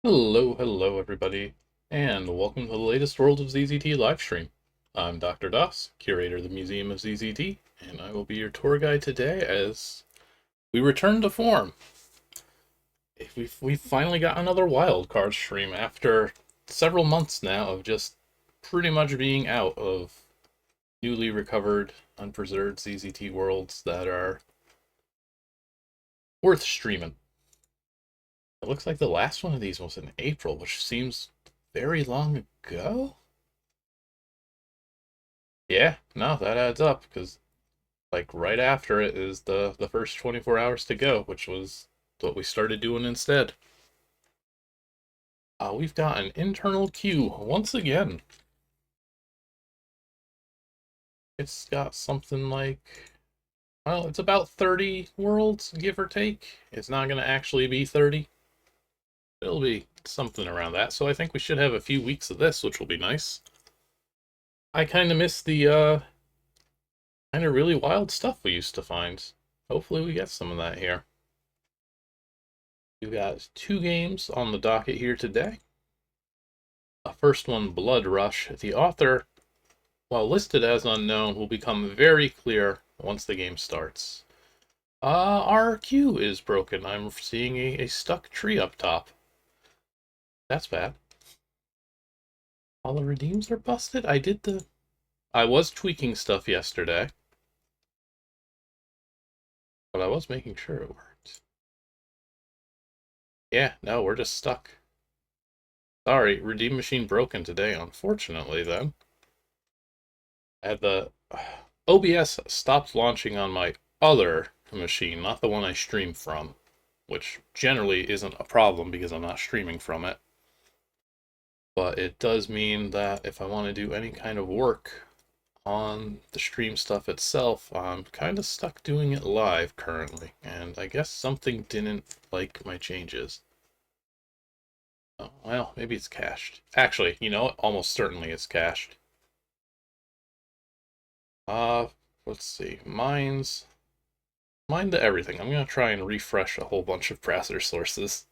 Hello everybody, and welcome to the latest World of ZZT livestream. I'm Dr. Das, curator of the Museum of ZZT, and I will be your tour guide today as we return to form. We've finally got another Wildcard stream after several months now of just pretty much being out of newly recovered, unpreserved ZZT worlds that are worth streaming. It looks like the last one of these was in April, which seems very long ago? Yeah, no, that adds up, because, like, right after it is the first 24 hours to go, which was what we started doing instead. We've got an internal queue, once again. It's got something like, well, it's about 30 worlds, give or take. It's not going to actually be 30. It'll be something around that, so I think we should have a few weeks of this, which will be nice. I kind of miss the, kind of really wild stuff we used to find. Hopefully we get some of that here. We've got two games on the docket here today. First one, Blood Rush. The author, while listed as unknown, will become very clear once the game starts. Our queue is broken. I'm seeing a stuck tree up top. That's bad. All the redeems are busted? I was tweaking stuff yesterday, but I was making sure it worked. Yeah, no, we're just stuck. Sorry, redeem machine broken today, unfortunately, then. I had the OBS stopped launching on my other machine, not the one I stream from, which generally isn't a problem because I'm not streaming from it. But it does mean that if I want to do any kind of work on the stream stuff itself, I'm kind of stuck doing it live currently, and I guess something didn't like my changes. Oh, well, maybe it's cached. Actually, you know what? Almost certainly it's cached. Let's see. Mine to everything. I'm going to try and refresh a whole bunch of browser sources.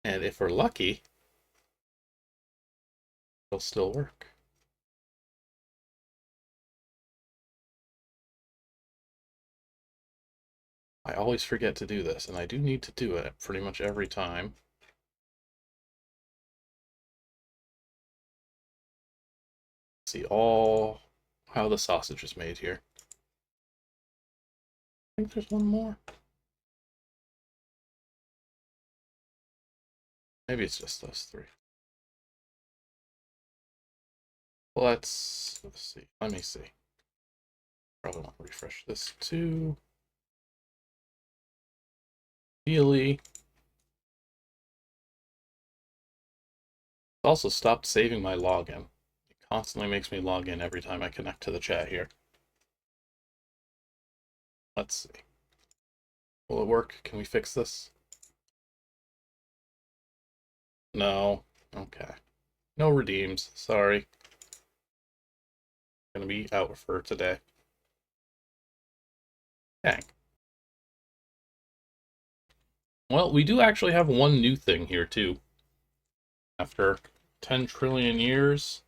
And if we're lucky, it'll still work. I always forget to do this, and I do need to do it pretty much every time. See all how the sausage is made here. I think there's one more. Maybe it's just those three. Let's see. Let me see. Probably want to refresh this too. Healy. Also stopped saving my login. It constantly makes me log in every time I connect to the chat here. Let's see. Will it work? Can we fix this? No. Okay. No redeems. Sorry. Gonna be out for today. Dang. Well, we do actually have one new thing here, too. After 10 trillion years,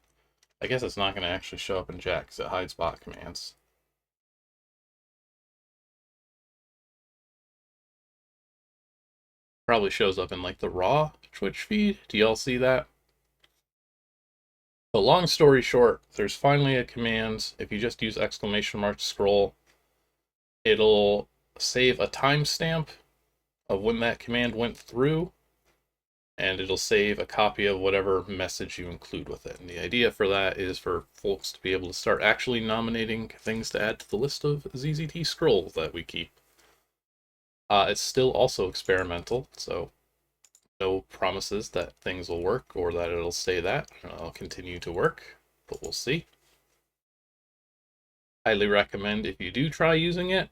I guess it's not going to actually show up in chat because it hides bot commands. Probably shows up in, like, the raw Twitch feed. Do y'all see that? But long story short, there's finally a command. If you just use exclamation mark scroll, it'll save a timestamp of when that command went through, and it'll save a copy of whatever message you include with it. And the idea for that is for folks to be able to start actually nominating things to add to the list of ZZT scrolls that we keep. It's still also experimental, so no promises that things will work or that it'll stay that. It'll continue to work, but we'll see. Highly recommend, if you do try using it,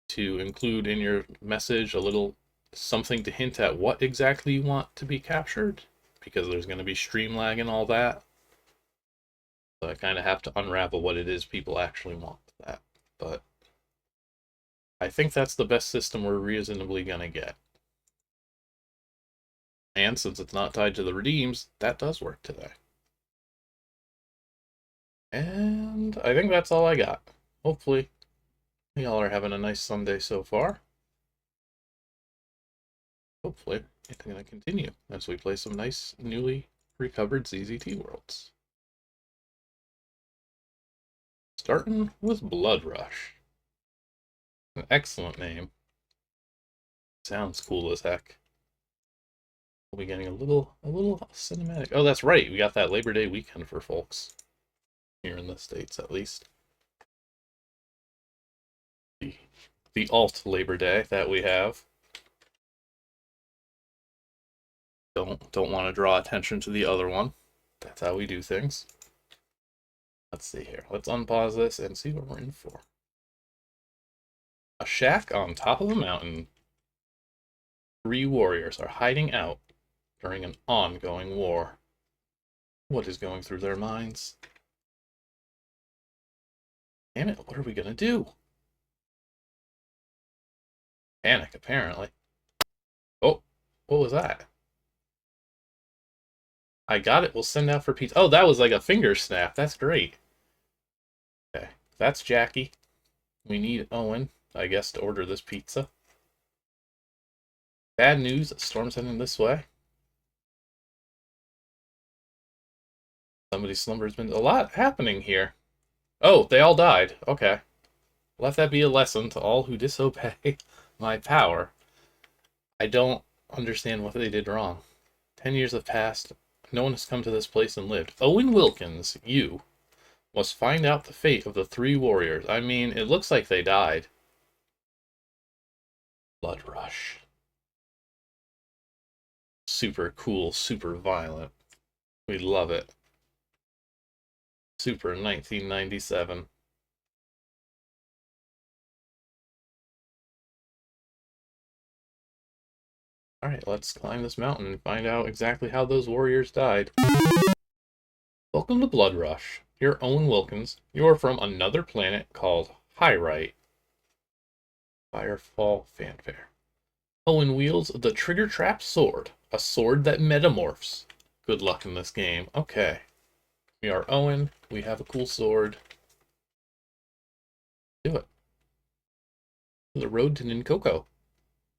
to include in your message a little something to hint at what exactly you want to be captured, because there's going to be stream lag and all that. So I kind of have to unravel what it is people actually want with that. But I think that's the best system we're reasonably going to get. land, since it's not tied to the redeems, that does work today. And I think that's all I got. Hopefully, y'all are having a nice Sunday so far. Hopefully, it's going to continue as we play some nice, newly recovered ZZT worlds. Starting with Blood Rush. An excellent name. Sounds cool as heck. We'll be getting a little cinematic. Oh, that's right. We got that Labor Day weekend for folks. Here in the States, at least. The alt Labor Day that we have. Don't want to draw attention to the other one. That's how we do things. Let's see here. Let's unpause this and see what we're in for. A shack on top of a mountain. 3 warriors are hiding out during an ongoing war. What is going through their minds? Damn it, what are we gonna do? Panic, apparently. Oh, what was that? I got it. We'll send out for pizza. Oh, that was like a finger snap. That's great. Okay, that's Jackie. We need Owen, I guess, to order this pizza. Bad news, storm's heading this way. Somebody's slumber's been... A lot happening here. Oh, they all died. Okay. Let that be a lesson to all who disobey my power. I don't understand what they did wrong. 10 years have passed. No one has come to this place and lived. Owen Wilkins, you must find out the fate of the 3 warriors. I mean, it looks like they died. Blood Rush. Super cool, super violent. We love it. Super 1997. Alright, let's climb this mountain and find out exactly how those warriors died. Welcome to Blood Rush. You're Owen Wilkins. You're from another planet called Hyrite. Firefall Fanfare. Owen wields the Trigger Trap Sword, a sword that metamorphs. Good luck in this game. Okay. We are Owen. We have a cool sword. Do it. The road to Ninkoko.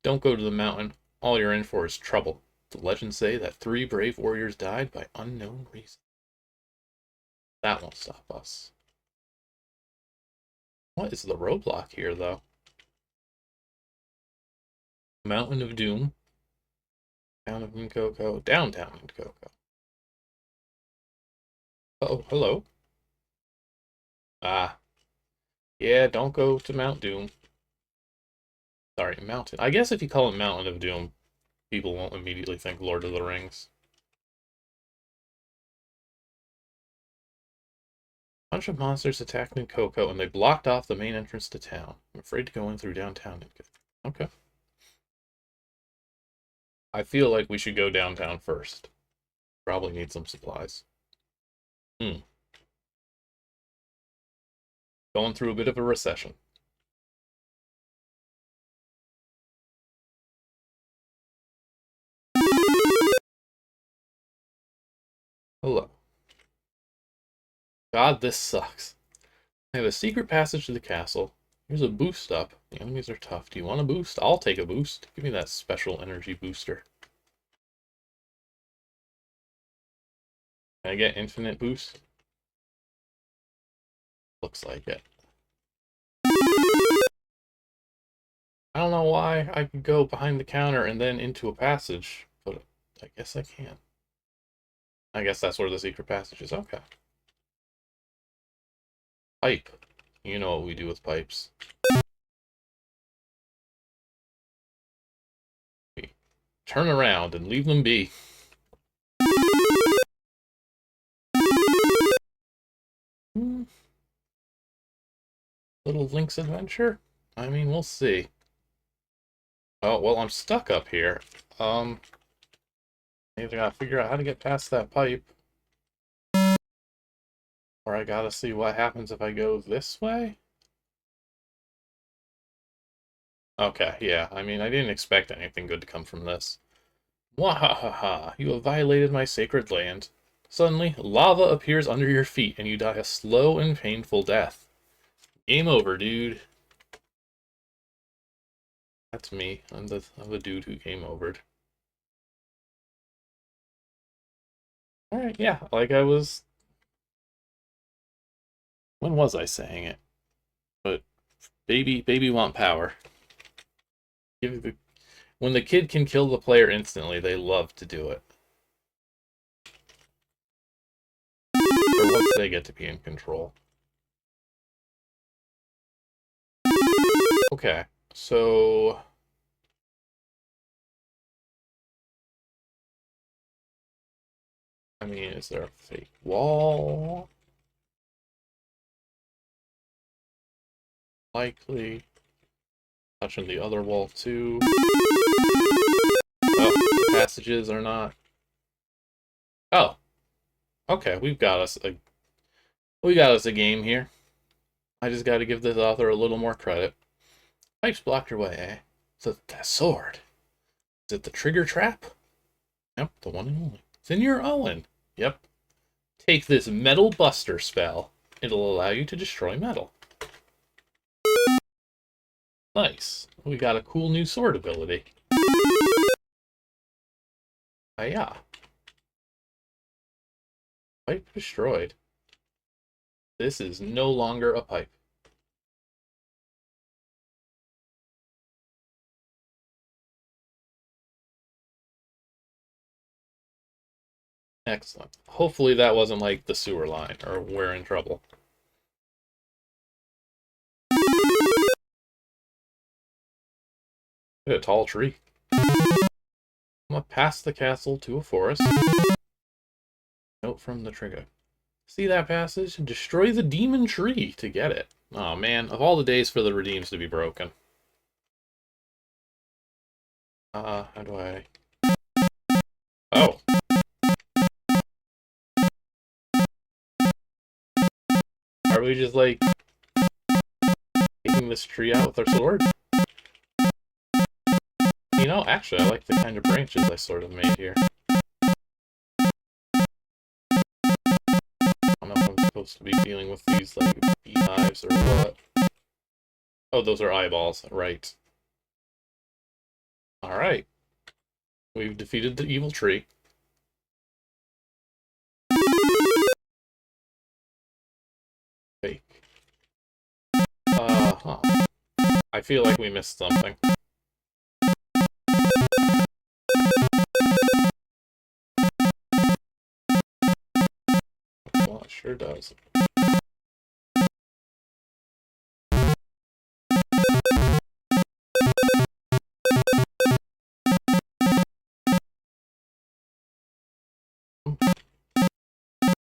Don't go to the mountain. All you're in for is trouble. The legends say that 3 brave warriors died by unknown reason. That won't stop us. What is the roadblock here, though? Mountain of Doom. Town of Ninkoko. Downtown Ninkoko. Uh-oh, hello. Ah. Yeah, don't go to Mount Doom. Sorry, Mountain. I guess if you call it Mountain of Doom, people won't immediately think Lord of the Rings. A bunch of monsters attacked Ninkoko, and they blocked off the main entrance to town. I'm afraid to go in through downtown Ninkoko. Okay. I feel like we should go downtown first. Probably need some supplies. Going through a bit of a recession. Hello. God, this sucks. I have a secret passage to the castle. Here's a boost up. The enemies are tough. Do you want a boost? I'll take a boost. Give me that special energy booster. Can I get infinite boost? Looks like it. I don't know why I could go behind the counter and then into a passage, but I guess I can. I guess that's where the secret passage is. Okay. Pipe. You know what we do with pipes. We turn around and leave them be. Little Link's adventure? I mean, we'll see. Oh, well, I'm stuck up here. Either gotta figure out how to get past that pipe, or I gotta see what happens if I go this way? Okay, yeah, I mean, I didn't expect anything good to come from this. Wahahaha, you have violated my sacred land. Suddenly, lava appears under your feet and you die a slow and painful death. Game over, dude. That's me. I'm the dude who game overed. Alright, yeah, like I was... When was I saying it? But baby want power. When the kid can kill the player instantly, they love to do it. Or once they get to be in control. Okay, so... I mean, is there a fake wall? Likely. Touching the other wall too. Oh, the passages are not. Oh. Okay, we got us a game here. I just gotta give this author a little more credit. Pipes blocked your way, eh? So that sword. Is it the trigger trap? Yep, the one and only. Then you're Owen. Yep. Take this metal buster spell. It'll allow you to destroy metal. Nice. We got a cool new sword ability. Yeah. Pipe destroyed. This is no longer a pipe. Excellent. Hopefully that wasn't like the sewer line, or we're in trouble. A tall tree. I'm up past the castle to a forest. Note from the trigger. See that passage? Destroy the demon tree to get it. Oh man, of all the days for the redeems to be broken. How do I... Oh. Are we just like taking this tree out with our sword? You know, actually, I like the kind of branches I sort of made here. I don't know if I'm supposed to be dealing with these, like, beehives or what. Oh, those are eyeballs, right. Alright. We've defeated the evil tree. Fake. I feel like we missed something. Well, it sure does.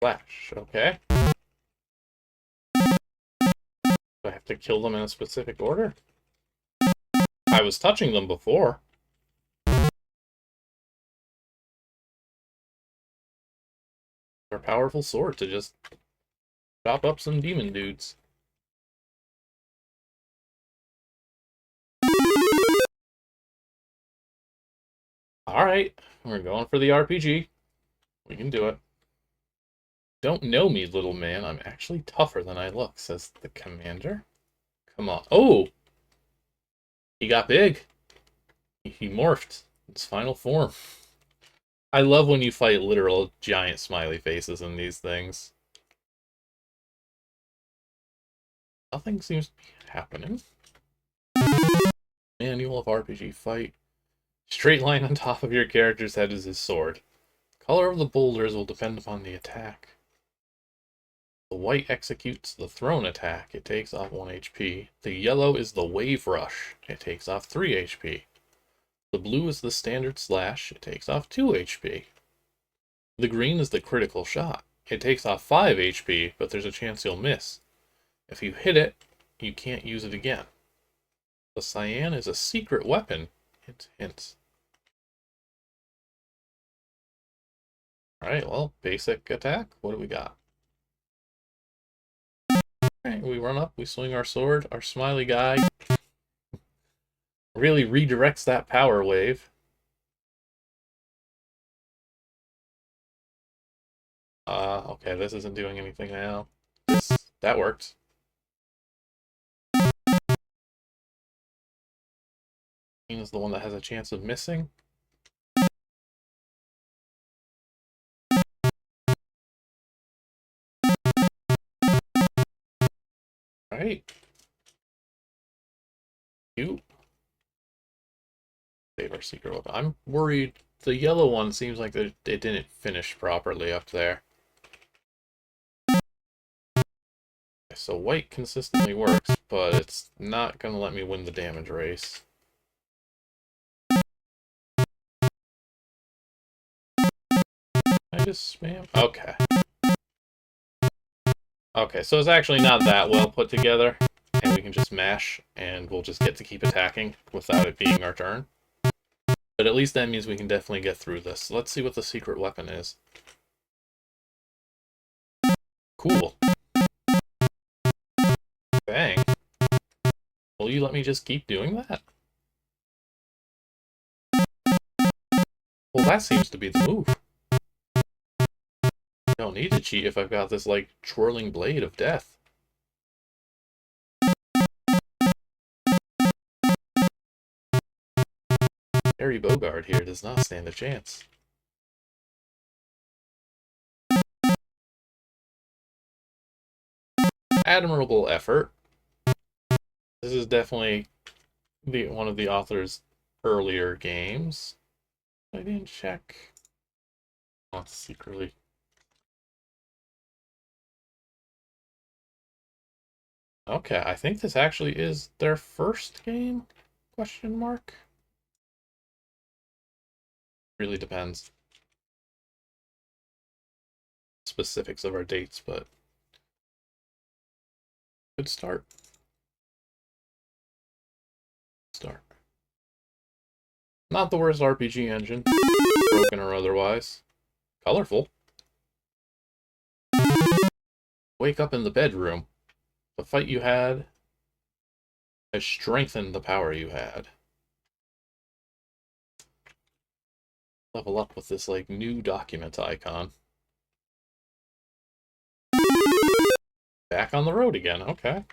Flash, okay. Do I have to kill them in a specific order? I was touching them before. They're a powerful sword to just chop up some demon dudes. Alright, we're going for the RPG. We can do it. Don't know me, little man. I'm actually tougher than I look, says the commander. Come on. Oh! He got big. He morphed. Its final form. I love when you fight literal giant smiley faces in these things. Nothing seems to be happening. Manual of RPG fight. Straight line on top of your character's head is his sword. Color of the boulders will depend upon the attack. The white executes the thrown attack. It takes off 1 HP. The yellow is the wave rush. It takes off 3 HP. The blue is the standard slash. It takes off 2 HP. The green is the critical shot. It takes off 5 HP, but there's a chance you'll miss. If you hit it, you can't use it again. The cyan is a secret weapon. Hint, hint. Alright, well, basic attack. What do we got? Alright, we run up, we swing our sword. Our smiley guy really redirects that power wave. Okay, this isn't doing anything now. That worked. Is the one that has a chance of missing. Alright. Cute. Save our secret weapon. I'm worried the yellow one seems like it didn't finish properly up there. So white consistently works, but it's not going to let me win the damage race. I just spam? Okay. Okay, so it's actually not that well put together, and we can just mash, and we'll just get to keep attacking without it being our turn. But at least that means we can definitely get through this. Let's see what the secret weapon is. Cool. Bang. Will you let me just keep doing that? Well, that seems to be the move. I don't need to cheat if I've got this, like, twirling blade of death. Harry Bogard here does not stand a chance. Admirable effort. This is definitely one of the author's earlier games. I didn't check. Not secretly. Okay, I think this actually is their first game? Question mark? Really depends. Specifics of our dates, but good start. Not the worst RPG engine, broken or otherwise. Colorful. Wake up in the bedroom. The fight you had has strengthened the power you had. Level up with this, like, new document icon. Back on the road again, okay.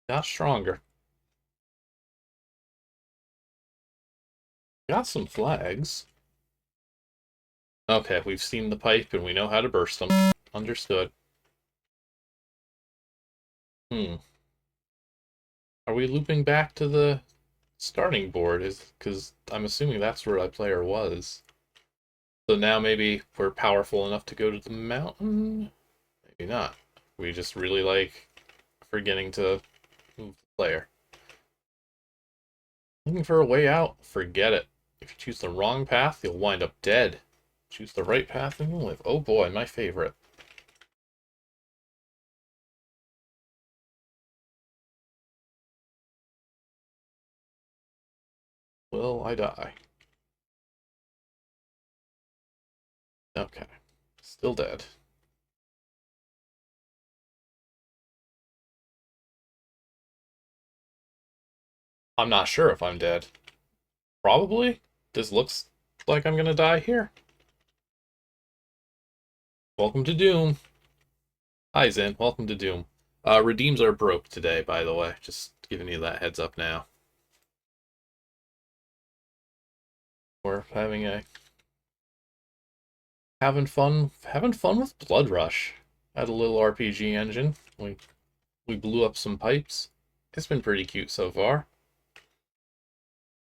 Got stronger. Got some flags. Okay, we've seen the pipe and we know how to burst them. Understood. Are we looping back to the starting board? Because I'm assuming that's where our player was. So now maybe we're powerful enough to go to the mountain? Maybe not. We just really like forgetting to move the player. Looking for a way out? Forget it. If you choose the wrong path, you'll wind up dead. Choose the right path and you'll live. Oh boy, my favorite. Will I die? Okay. Still dead. I'm not sure if I'm dead. Probably. This looks like I'm gonna die here. Welcome to Doom. Hi, Zen. Welcome to Doom. Redeems are broke today, by the way. Just giving you that heads up now. We're having fun with Blood Rush. Had a little RPG engine. We blew up some pipes. It's been pretty cute so far.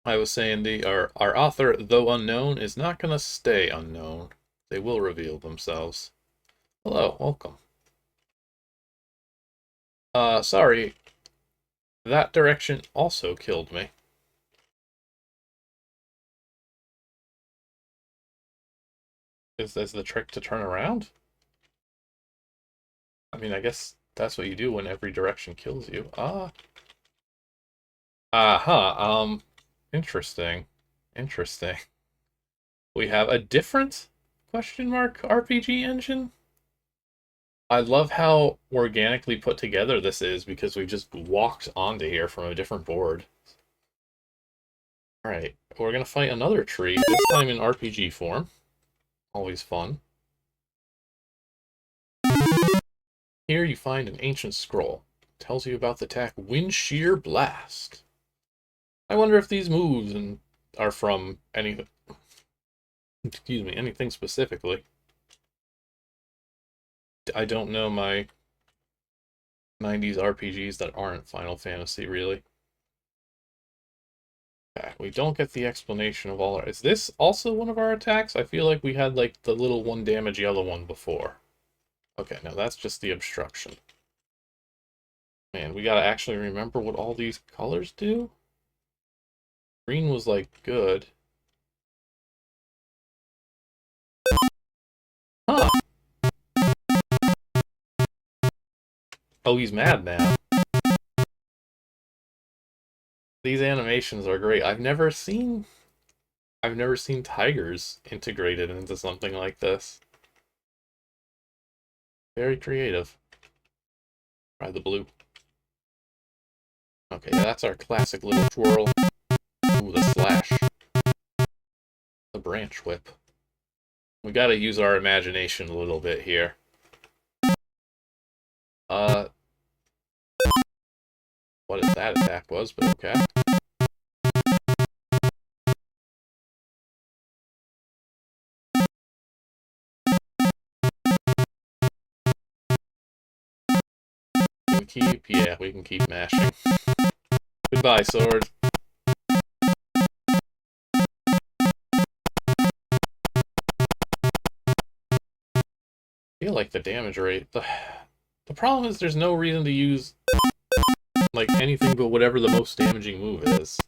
I was saying our author, though unknown, is not gonna stay unknown. They will reveal themselves. Hello, welcome. Sorry. That direction also killed me. Is the trick to turn around? I mean, I guess that's what you do when every direction kills you. Interesting. Interesting. We have a different question mark RPG engine? I love how organically put together this is because we just walked onto here from a different board. Alright, we're gonna fight another tree, this time in RPG form. Always fun. Here you find an ancient scroll. It tells you about the attack Wind Shear Blast. I wonder if these moves are from anything. Excuse me, anything specifically. I don't know my 90s RPGs that aren't Final Fantasy, really. Okay, we don't get the explanation of all our... Is this also one of our attacks? I feel like we had, like, the little 1 damage yellow one before. Okay, no, that's just the obstruction. Man, we gotta actually remember what all these colors do? Green was, like, good. Huh. Oh, he's mad now. These animations are great. I've never seen tigers integrated into something like this. Very creative. Try the blue. Okay, yeah, that's our classic little twirl. Ooh, the slash. The branch whip. We gotta use our imagination a little bit here. What that attack was, but okay. Yeah, we can keep mashing. Goodbye, sword. I feel like the damage rate... The problem is there's no reason to use, like, anything but whatever the most damaging move is.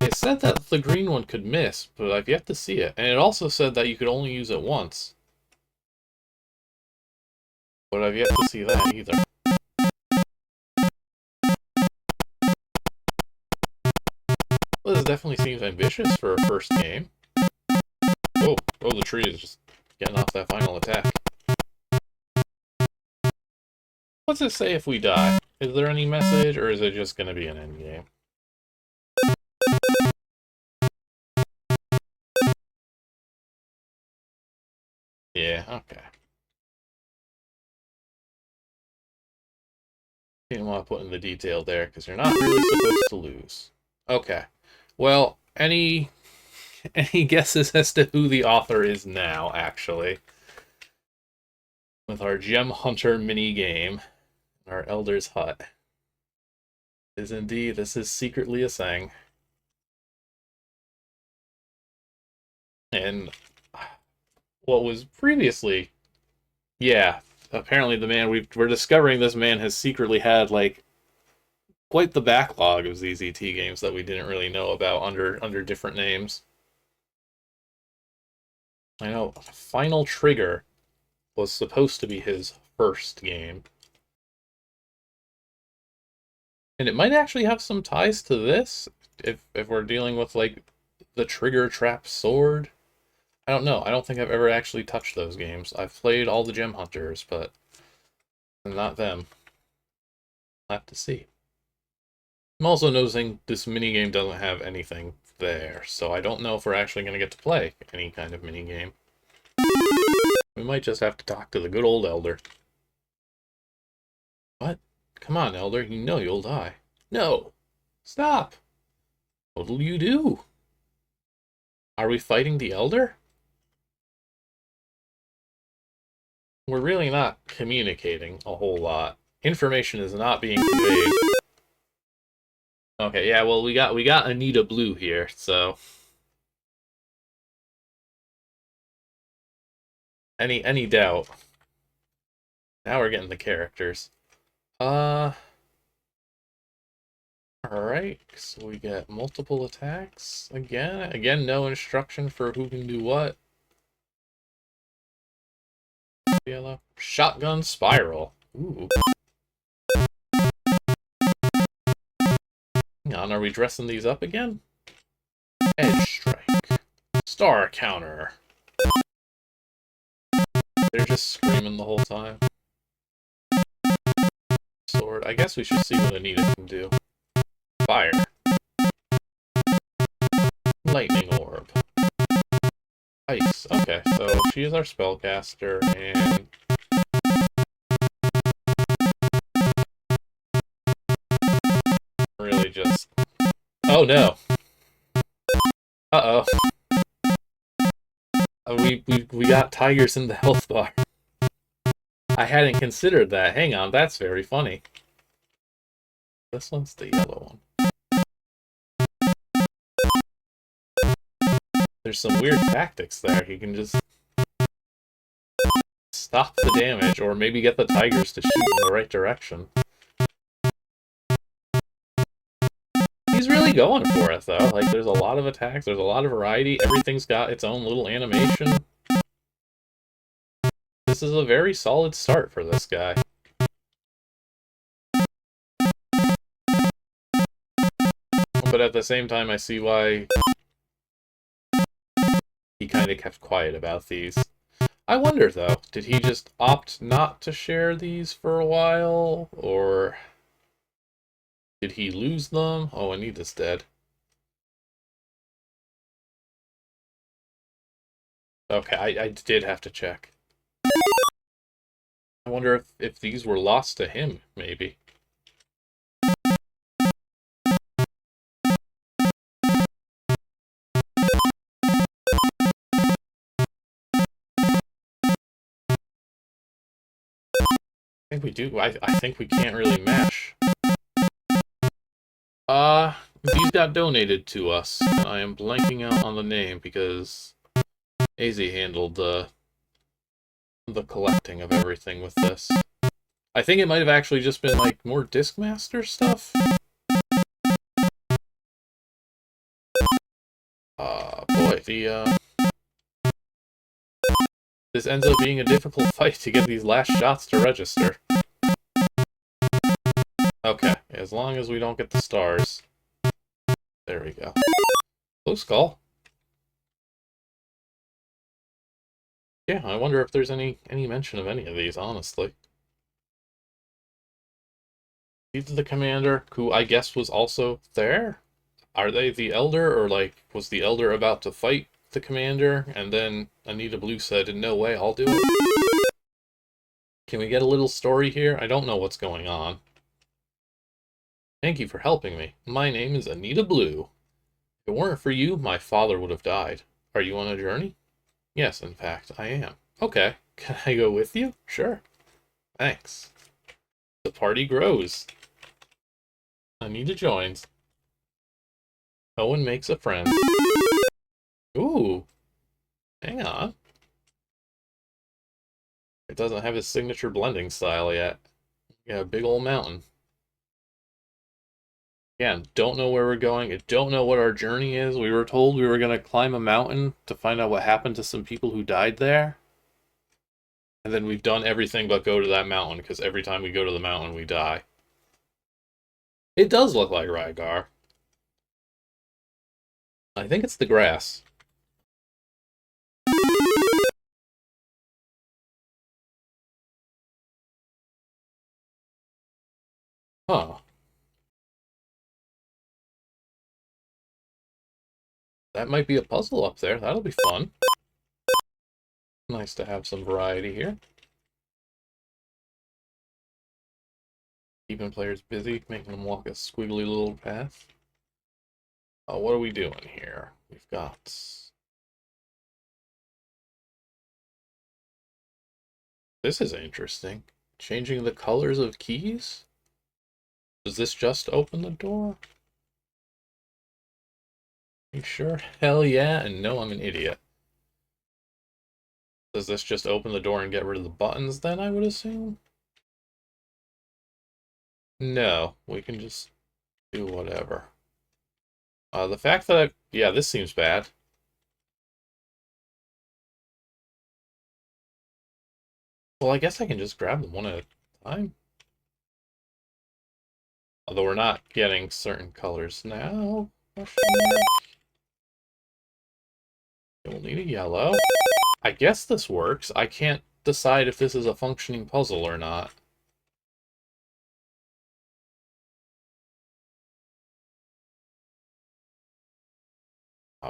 It said that the green one could miss, but I've yet to see it. And it also said that you could only use it once. But I've yet to see that either. Well, this definitely seems ambitious for a first game. Oh, the tree is just getting off that final attack. What's it say if we die? Is there any message, or is it just going to be an endgame? Yeah, okay. Didn't want to put in the detail there, because you're not really supposed to lose. Okay. Well, any guesses as to who the author is now, actually? With our Gem Hunter mini-game, our Elder's Hut. Is indeed, this is secretly a Tseng. And what was previously... Yeah, apparently the man we're discovering this man has secretly had, like, quite the backlog of ZZT games that we didn't really know about under different names. I know Final Trigger was supposed to be his first game. And it might actually have some ties to this, if we're dealing with, like, the Trigger Trap Sword. I don't know. I don't think I've ever actually touched those games. I've played all the Gem Hunters, but not them. I'll have to see. I'm also noticing this minigame doesn't have anything there, so I don't know if we're actually going to get to play any kind of minigame. We might just have to talk to the good old Elder. What? Come on, Elder, you know you'll die. No! Stop! What'll you do? Are we fighting the Elder? We're really not communicating a whole lot. Information is not being conveyed. Okay, yeah, well, we got Anita Blue here, so... Any doubt. Now we're getting the characters. Alright, so we get multiple attacks. Again, no instruction for who can do what. Yellow. Shotgun Spiral. Ooh. Hang on, are we dressing these up again? Edge Strike. Star Counter. They're just screaming the whole time. Sword. I guess we should see what Anita can do. Fire. Ice. Okay, so she is our spellcaster, and really just... Oh no! Uh-oh. We got tigers in the health bar. I hadn't considered that. Hang on, that's very funny. This one's the yellow one. There's some weird tactics there. He can just stop the damage, or maybe get the tigers to shoot in the right direction. He's really going for it, though. Like, there's a lot of attacks, there's a lot of variety, everything's got its own little animation. This is a very solid start for this guy. But at the same time, I see why he kind of kept quiet about these. I wonder, though, did he just opt not to share these for a while? Or did he lose them? Oh, Anita's dead. Okay, I did have to check. I wonder if these were lost to him, maybe. I think we do. I think we can't really mesh. These got donated to us. I am blanking out on the name because AZ handled the collecting of everything with this. I think it might have actually just been like more Discmaster stuff. Boy, this ends up being a difficult fight to get these last shots to register. Okay, as long as we don't get the stars. There we go. Close call. Yeah, I wonder if there's any mention of any of these, honestly. These are the commander, who I guess was also there? Are they the elder, or like, was the elder about to fight the commander, and then Anita Blue said, no way, I'll do it? Can we get a little story here? I don't know what's going on. Thank you for helping me. My name is Anita Blue. If it weren't for you, my father would have died. Are you on a journey? Yes, in fact, I am. Okay, can I go with you? Sure. Thanks. The party grows. Anita joins. Owen makes a friend. Ooh. Hang on. It doesn't have his signature blending style yet. Yeah, a big old mountain. Again, don't know where we're going. Don't know what our journey is. We were told we were going to climb a mountain to find out what happened to some people who died there. And then we've done everything but go to that mountain, because every time we go to the mountain, we die. It does look like Rygar. I think it's the grass. Huh. That might be a puzzle up there. That'll be fun. Nice to have some variety here. Keeping players busy, making them walk a squiggly little path. What are we doing here? We've got... This is interesting. Changing the colors of keys? Does this just open the door? You sure? Hell yeah, and no, I'm an idiot. Does this just open the door and get rid of the buttons then, I would assume? No, we can just do whatever. The fact that yeah, this seems bad. Well, I guess I can just grab them one at a time. Although we're not getting certain colors now. We'll need a yellow. I guess this works. I can't decide if this is a functioning puzzle or not.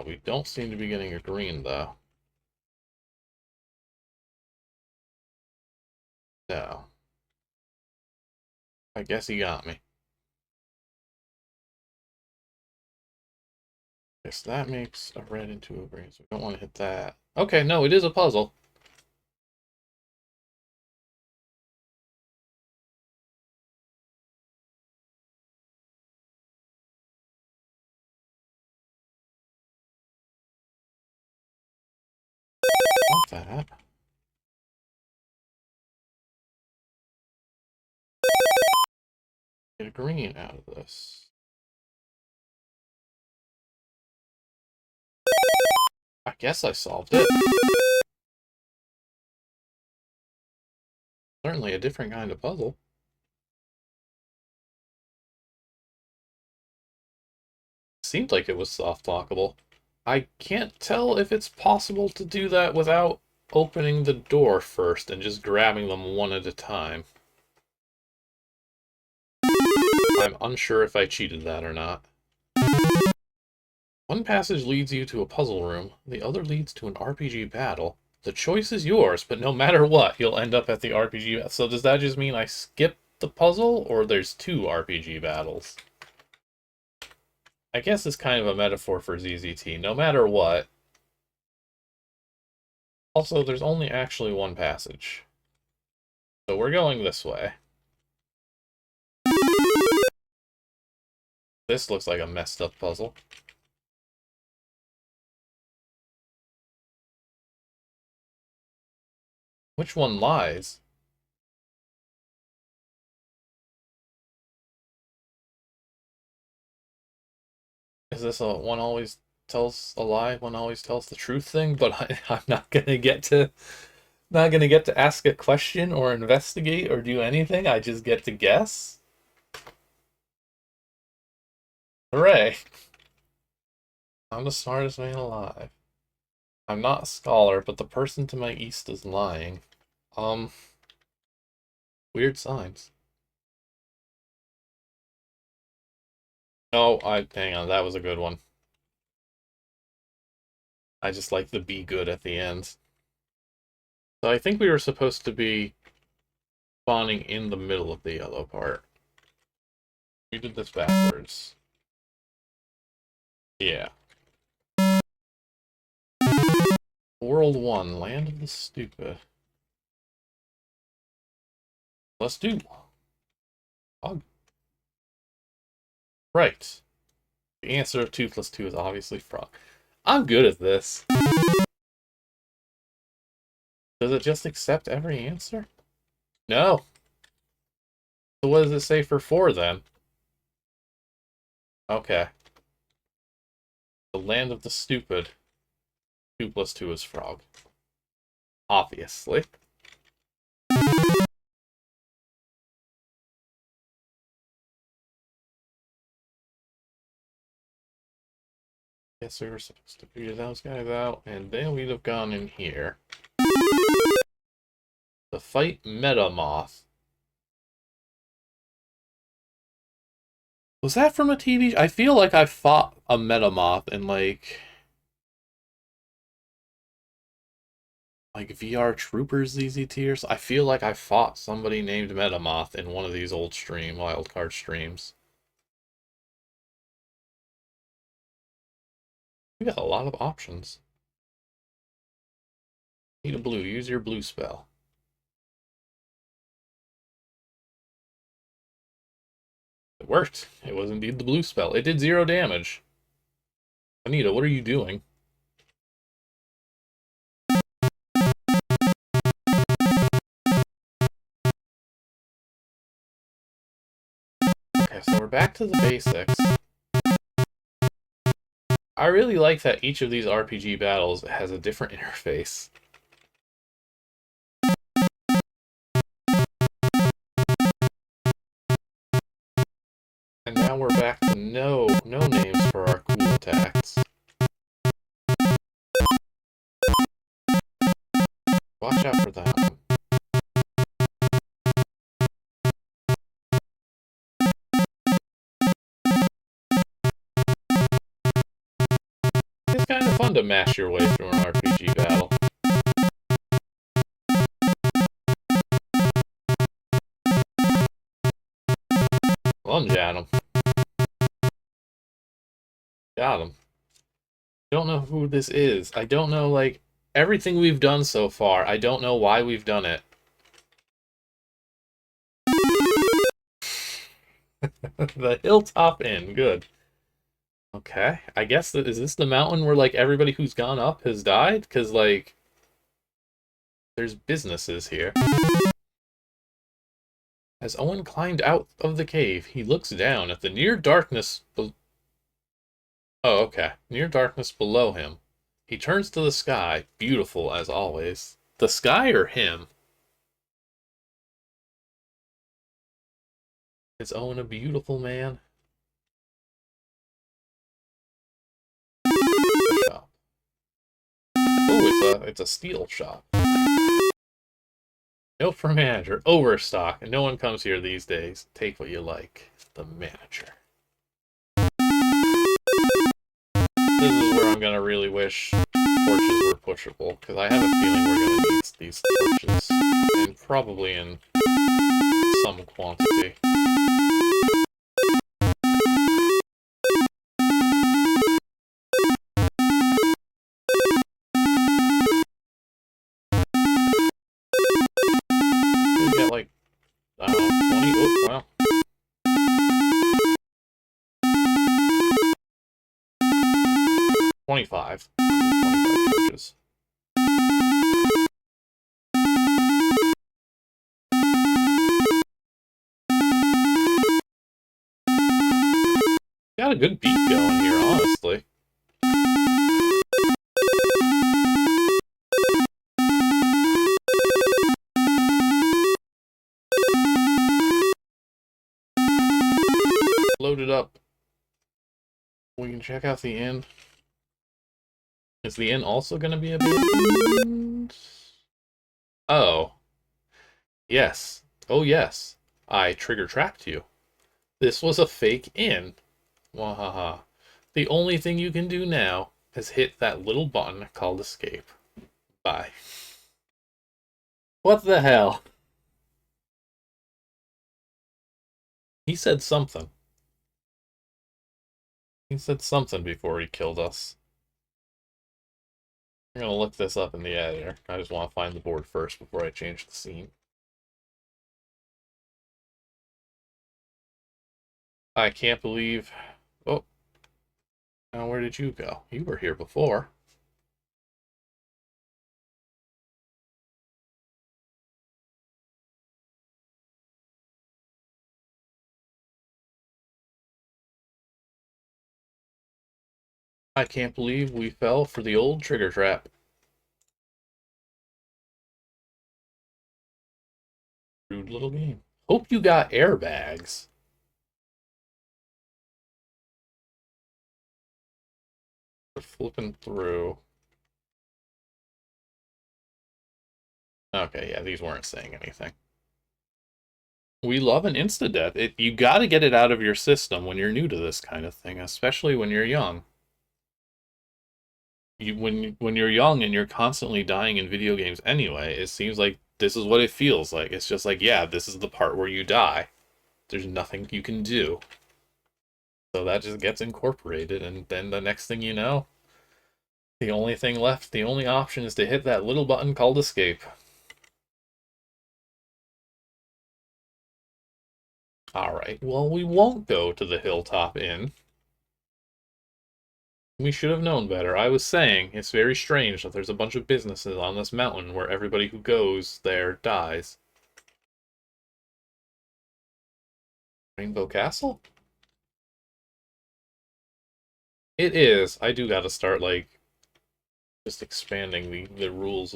We don't seem to be getting a green, though. No. I guess he got me. Guess that makes a red into a green, so we don't want to hit that. Okay, no, it is a puzzle. Want that. Get a green out of this. I guess I solved it. Certainly a different kind of puzzle. Seemed like it was soft lockable. I can't tell if it's possible to do that without opening the door first and just grabbing them one at a time. I'm unsure if I cheated that or not. One passage leads you to a puzzle room, the other leads to an RPG battle. The choice is yours, but no matter what, you'll end up at the RPG battle. So does that just mean I skip the puzzle, or there's two RPG battles? I guess it's kind of a metaphor for ZZT, no matter what. Also, there's only actually one passage. So we're going this way. This looks like a messed up puzzle. Which one lies? Is this a one always tells a lie, one always tells the truth thing? But I'm not gonna get to ask a question or investigate or do anything. I just get to guess. Hooray! I'm the smartest man alive. I'm not a scholar, but the person to my east is lying. Weird signs. Oh, hang on, that was a good one. I just like the be good at the end. So I think we were supposed to be spawning in the middle of the yellow part. We did this backwards. Yeah. World 1, Land of the Stupid. Let's do. Oh. Right. The answer of 2 plus 2 is obviously frog. I'm good at this. Does it just accept every answer? No. So what does it say for 4 then? Okay. The Land of the Stupid. 2 plus 2 is frog. Obviously. Guess we were supposed to figure those guys out, and then we'd have gone in here. To fight Metamoth. Was that from a TV? I feel like I fought a Metamoth in like VR Troopers ZZT or something. I feel like I fought somebody named Metamoth in one of these old Wildcard streams. We got a lot of options. Anita Blue, use your blue spell. It worked. It was indeed the blue spell. It did 0 damage. Anita, what are you doing? Okay, so we're back to the basics. I really like that each of these RPG battles has a different interface. And now we're back to no names for our cool attacks. Watch out for that one. It's kind of fun to mash your way through an RPG battle. Lunge at him. Got him. Don't know who this is. I don't know, like, everything we've done so far. I don't know why we've done it. The Hilltop Inn. Good. Okay. I guess that is this the mountain where, like, everybody who's gone up has died? Because, like, there's businesses here. As Owen climbed out of the cave, he looks down at the near darkness. Oh, okay. Near darkness below him. He turns to the sky, beautiful as always. The sky or him? Is Owen a beautiful man? Shop. Oh, it's a steel shop. Note for manager. Overstock. And no one comes here these days. Take what you like. The manager. This is where I'm gonna really wish torches were pushable, because I have a feeling we're gonna need these torches. And probably in some quantity. We get like, I don't know, 20? Oh, wow. 25. 25 torches. Got a good beat going here, honestly. Loaded up. We can check out the inn. Is the inn also going to be abandoned? Oh. Yes. Oh, yes. I trigger trapped you. This was a fake inn. Wahaha. The only thing you can do now is hit that little button called escape. Bye. What the hell? He said something. He said something before he killed us. I'm gonna look this up in the editor. I just want to find the board first before I change the scene. I can't believe... Oh. Now where did you go? You were here before. I can't believe we fell for the old trigger trap. Rude little game. Hope you got airbags. We're flipping through. Okay, yeah, these weren't saying anything. We love an insta-death. You gotta get it out of your system when you're new to this kind of thing, especially when you're young. When you're young and you're constantly dying in video games anyway, it seems like this is what it feels like. It's just like, yeah, this is the part where you die. There's nothing you can do. So that just gets incorporated, and then the next thing you know, the only thing left, the only option is to hit that little button called escape. Alright, well, we won't go to the Hilltop Inn. We should have known better. I was saying, it's very strange that there's a bunch of businesses on this mountain where everybody who goes there dies. Rainbow Castle? It is. I do gotta start, like, just expanding the rules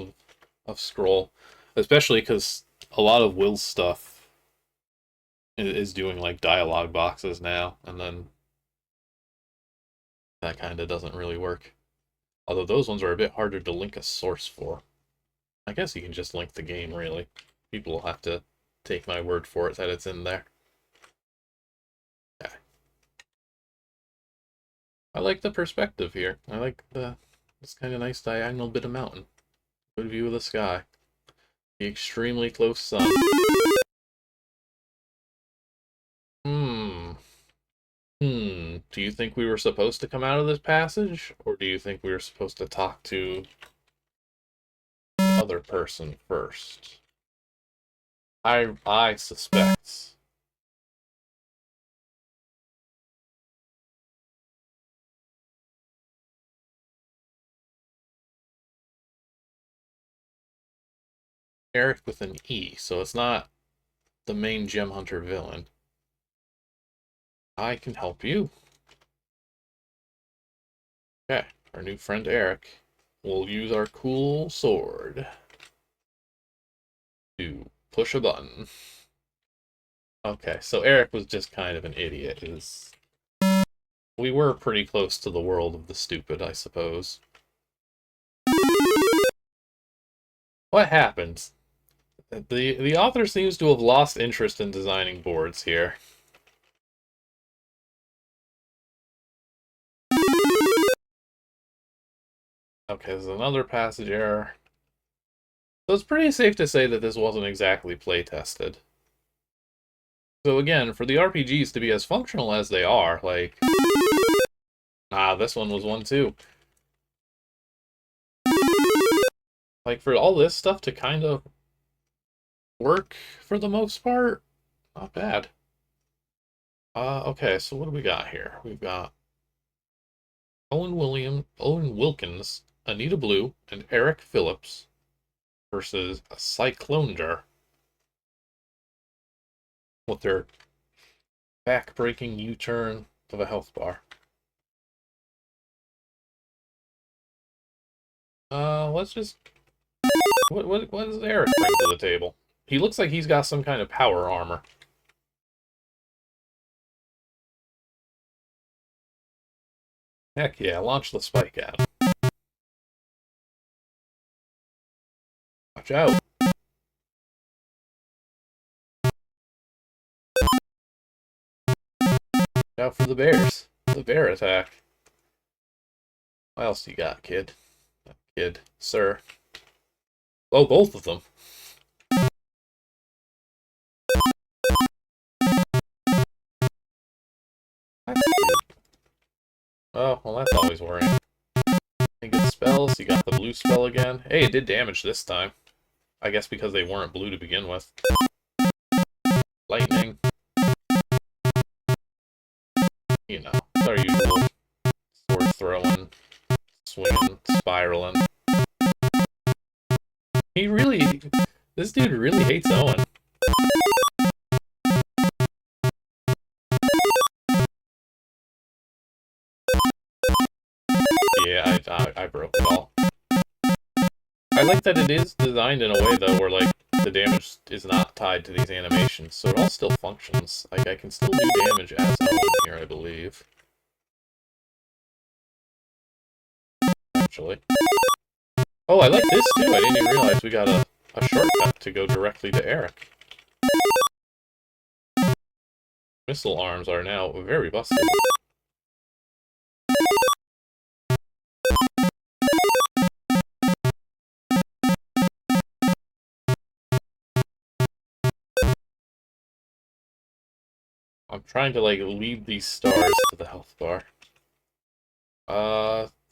of Scroll. Especially because a lot of Will's stuff is doing, like, dialogue boxes now, and then that kind of doesn't really work. Although those ones are a bit harder to link a source for. I guess you can just link the game, really. People will have to take my word for it that it's in there. Okay. I like the perspective here. I like this kind of nice diagonal bit of mountain. Good view of the sky. The extremely close sun. do you think we were supposed to come out of this passage, or do you think we were supposed to talk to the other person first? I suspect. Eric with an E, so it's not the main gem hunter villain. I can help you. Okay, our new friend Eric will use our cool sword to push a button. Okay, so Eric was just kind of an idiot. We were pretty close to the world of the stupid, I suppose. What happened? The author seems to have lost interest in designing boards here. Okay, there's another passage error. So it's pretty safe to say that this wasn't exactly play-tested. So again, for the RPGs to be as functional as they are, like... Ah, this one was one too. Like, for all this stuff to kind of work for the most part, not bad. Okay, so what do we got here? We've got Owen Wilkins, Anita Blue, and Eric Phillips versus a Cycloner with their back-breaking U-turn of a health bar. Let's just... What does Eric bring to the table? He looks like he's got some kind of power armor. Heck yeah, launch the spike at him. Watch out. Watch out for the bears. The bear attack. What else you got, kid? Kid, sir. Oh, both of them. That's cute. Oh, well, that's always worrying. Any good spells? You got the blue spell again. Hey, it did damage this time. I guess because they weren't blue to begin with. Lightning. You know, it's our usual sword throwing, swinging, spiraling. This dude really hates Owen. Yeah, I broke it all. I like that it is designed in a way, though, where, like, the damage is not tied to these animations, so it all still functions. Like, I can still do damage as Owen here, I believe. Actually. Oh, I like this, too. I didn't even realize we got a shortcut to go directly to Eric. Missile arms are now very busted. I'm trying to, like, lead these stars to the health bar.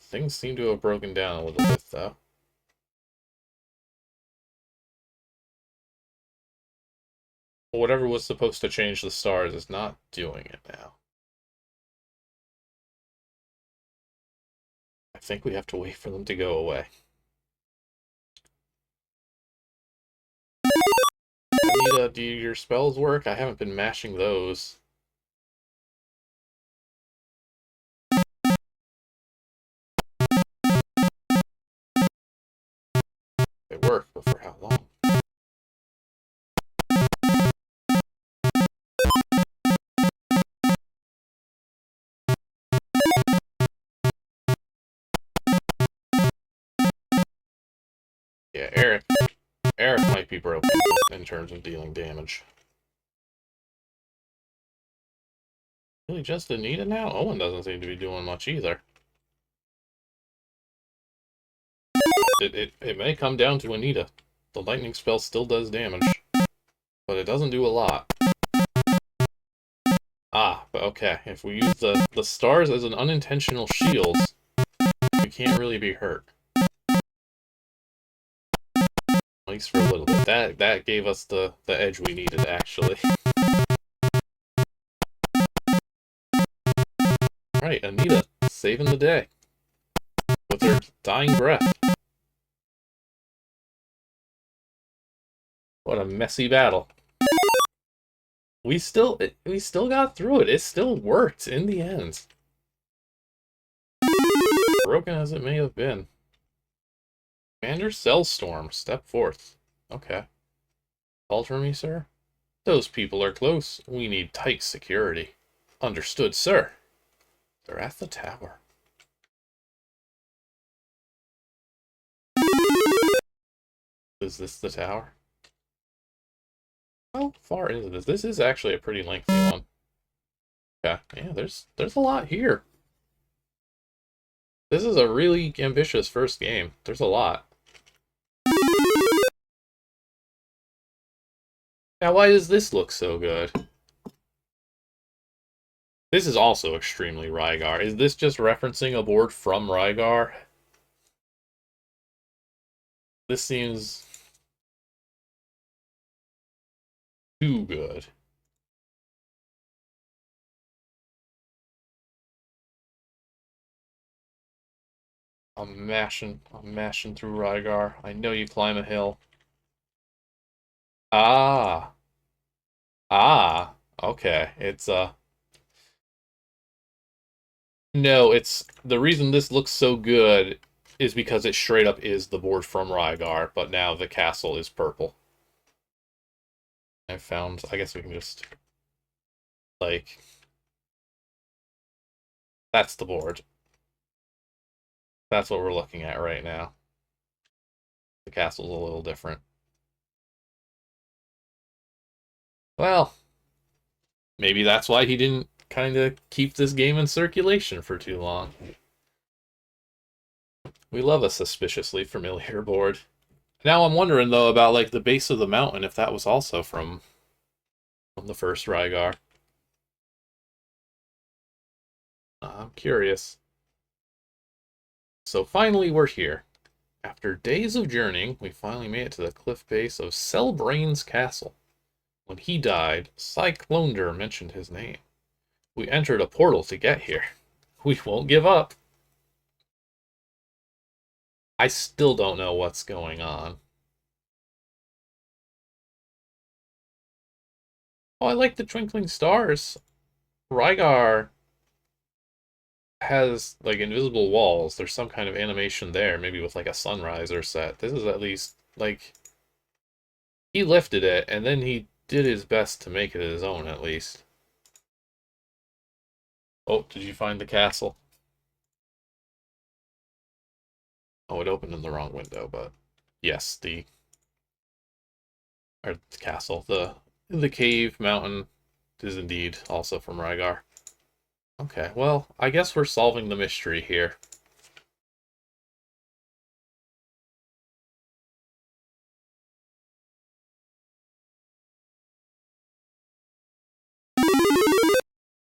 Things seem to have broken down a little bit, though. Whatever was supposed to change the stars is not doing it now. I think we have to wait for them to go away. Anita, do your spells work? I haven't been mashing those. They work, but for how long? Yeah, Eric might be broken in terms of dealing damage. Really just Anita now? Owen doesn't seem to be doing much either. It may come down to Anita. The lightning spell still does damage, but it doesn't do a lot. Ah, But okay, if we use the stars as an unintentional shield, we can't really be hurt. At least for a little bit. That gave us the edge we needed, actually. Alright, Anita, saving the day. With her dying breath. What a messy battle. We still got through it. It still worked in the end. Broken as it may have been. Commander Cellstorm, step forth. Okay. Falter me, sir? Those people are close. We need tight security. Understood, sir. They're at the tower. Is this the tower? How far is this? This is actually a pretty lengthy one. Okay, yeah, there's a lot here. This is a really ambitious first game. There's a lot. Now, why does this look so good? This is also extremely Rygar. Is this just referencing a board from Rygar? This seems too good. I'm mashing through Rygar. I know you climb a hill. Ah. Ah. Okay. It's no, it's the reason this looks so good is because it straight up is the board from Rygar, but now the castle is purple. I guess we can just like that's the board. That's what we're looking at right now. The castle's a little different. Well, maybe that's why he didn't kind of keep this game in circulation for too long. We love a suspiciously familiar board. Now I'm wondering, though, about like the base of the mountain, if that was also from the first Rygar. I'm curious. So finally we're here. After days of journeying, we finally made it to the cliff base of Cellbrain's castle. When he died, Cyclonder mentioned his name. We entered a portal to get here. We won't give up. I still don't know what's going on. Oh, I like the twinkling stars. Rygar has, like, invisible walls. There's some kind of animation there, maybe with, like, a sunrise or set. This is at least, like... He lifted it, and then he did his best to make it his own, at least. Oh, did you find the castle? Oh, it opened in the wrong window, but... Yes, the castle. The cave mountain is indeed also from Rygar. Okay, well, I guess we're solving the mystery here.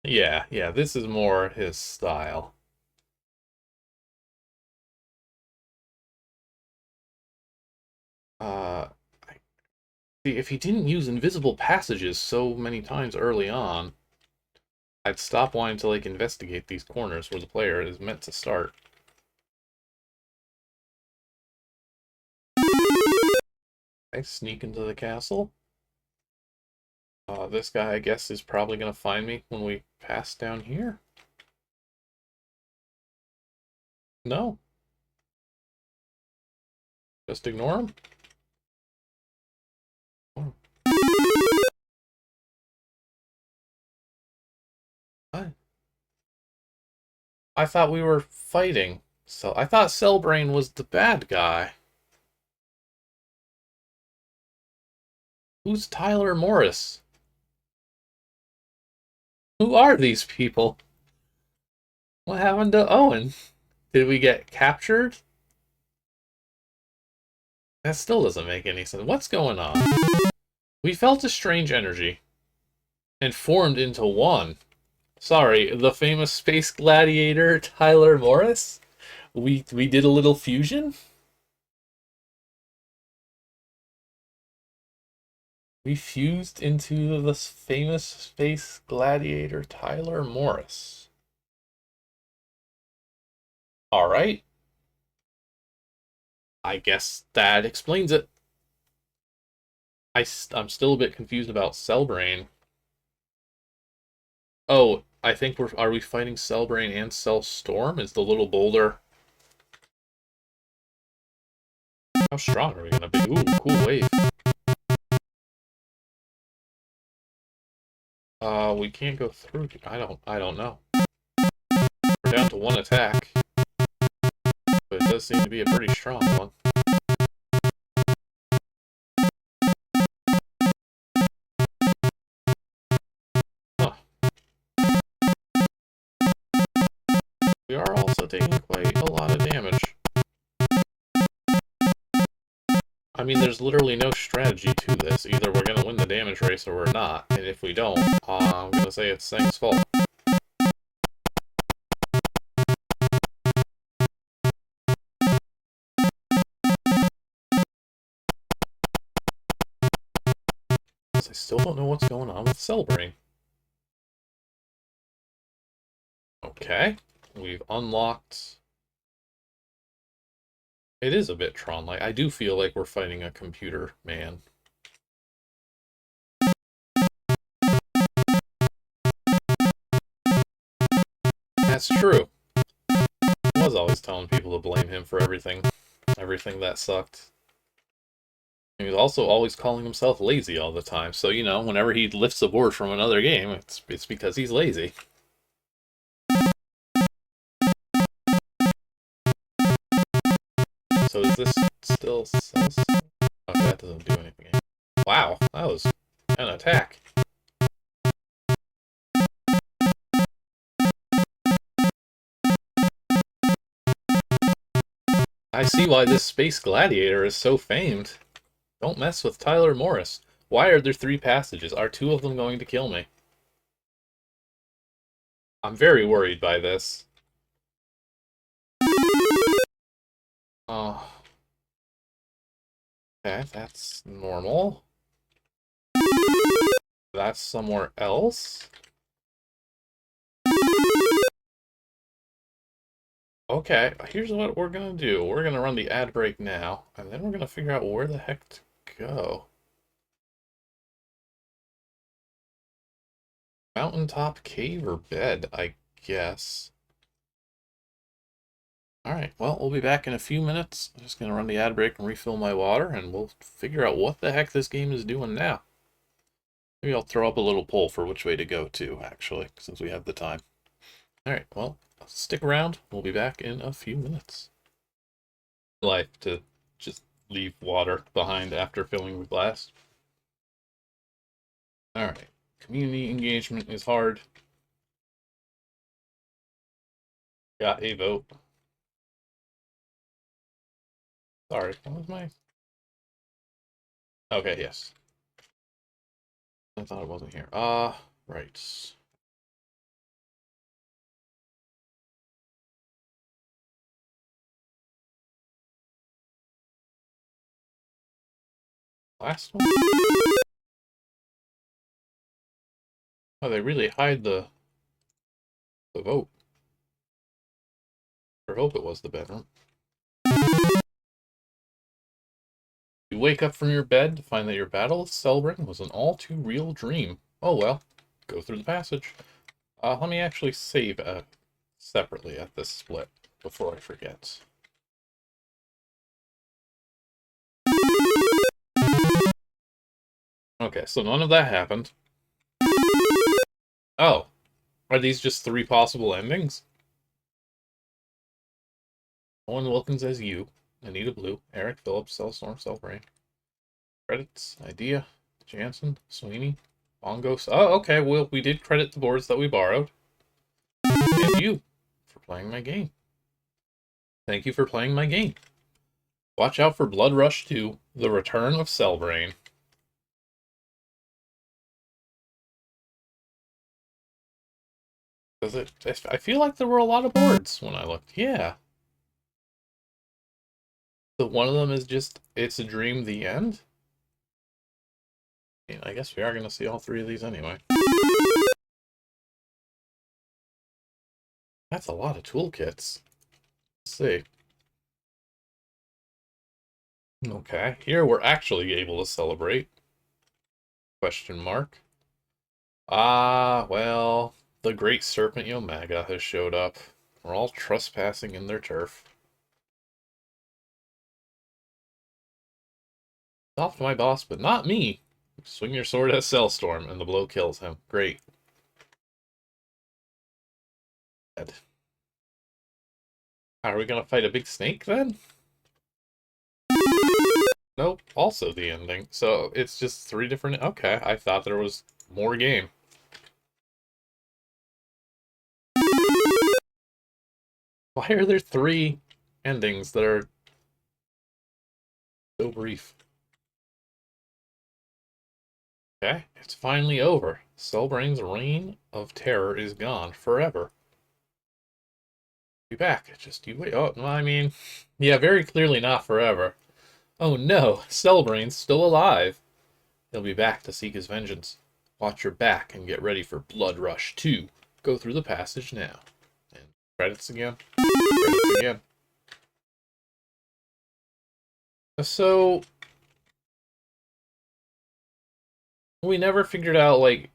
Yeah, this is more his style. See, if he didn't use invisible passages so many times early on, I'd stop wanting to, like, investigate these corners where the player is meant to start. I sneak into the castle. This guy, I guess, is probably going to find me when we pass down here. No. Just ignore him. Oh. What? I thought we were fighting. So I thought Cellbrain was the bad guy. Who's Tyler Morris? Who are these people? What happened to Owen? Did we get captured? That still doesn't make any sense. What's going on? We felt a strange energy and formed into one. Sorry, the famous space gladiator Tyler Morris? We did a little fusion? We fused into the famous space gladiator Tyler Morris. Alright. I guess that explains it. I'm still a bit confused about Cellbrain. Oh, I think are we fighting Cellbrain and Cellstorm? Is the little boulder... How strong are we gonna be? Ooh, cool wave. We can't go through. I don't know. We're down to one attack. But it does seem to be a pretty strong one. Huh. We are also taking quite a lot of damage. I mean, there's literally no strategy to this. Either we're gonna win the damage race or we're not. And if we don't, I'm gonna say it's Tseng's fault. I still don't know what's going on with Cellbrain. Okay, we've unlocked... It is a bit Tron-like. I do feel like we're fighting a computer man. That's true. I was always telling people to blame him for everything that sucked. He was also always calling himself lazy all the time. So, you know, whenever he lifts a board from another game, it's because he's lazy. So is this still... Okay, that doesn't do anything. Wow, that was an attack. I see why this space gladiator is so famed. Don't mess with Tyler Morris. Why are there 3 passages? Are 2 of them going to kill me? I'm very worried by this. Oh. Okay, that's normal. That's somewhere else. Okay, here's what we're gonna do. We're gonna run the ad break now, and then we're gonna figure out where the heck to go. Mountaintop cave or bed, I guess. Alright, well, we'll be back in a few minutes. I'm just gonna run the ad break and refill my water, and we'll figure out what the heck this game is doing now. Maybe I'll throw up a little poll for which way to go to, actually, since we have the time. Alright, well, stick around. We'll be back in a few minutes. Life to just leave water behind after filling the glass. Alright, community engagement is hard. Got a vote. Sorry, what was my... Okay, yes. I thought it wasn't here. Right. Last one? Oh, they really hide the vote. I hope it was the bedroom. You wake up from your bed to find that your battle with Cellbrain was an all-too-real dream. Oh well, go through the passage. Let me actually save separately at this split before I forget. Okay, so none of that happened. Oh, are these just 3 possible endings? Owen Wilkins as you, Anita Blue, Eric Phillips, Cellstorm, Cellbrain. Credits, Idea, Jansen, Sweeney, Bongos. Oh, okay, well, we did credit the boards that we borrowed. And you for playing my game. Thank you for playing my game. Watch out for Blood Rush 2, The Return of Cellbrain. Does it? I feel like there were a lot of boards when I looked. Yeah. So one of them is just, it's a dream, the end? I guess we are going to see all three of these anyway. That's a lot of toolkits. Let's see. Okay, here we're actually able to celebrate. Question mark. Ah, well, the great serpent Yomaga has showed up. We're all trespassing in their turf. Stopped my boss, but not me. Swing your sword at Cellstorm, and the blow kills him. Great. Dead. Are we gonna fight a big snake then? Nope, also the ending. So it's just three different... Okay, I thought there was more game. Why are there three endings that are so brief? Okay, it's finally over. Cellbrain's reign of terror is gone forever. Be back. Just you wait. Oh, I mean, yeah, very clearly not forever. Oh no, Cellbrain's still alive. He'll be back to seek his vengeance. Watch your back and get ready for Blood Rush 2. Go through the passage now. And credits again. Credits again. So, we never figured out, like,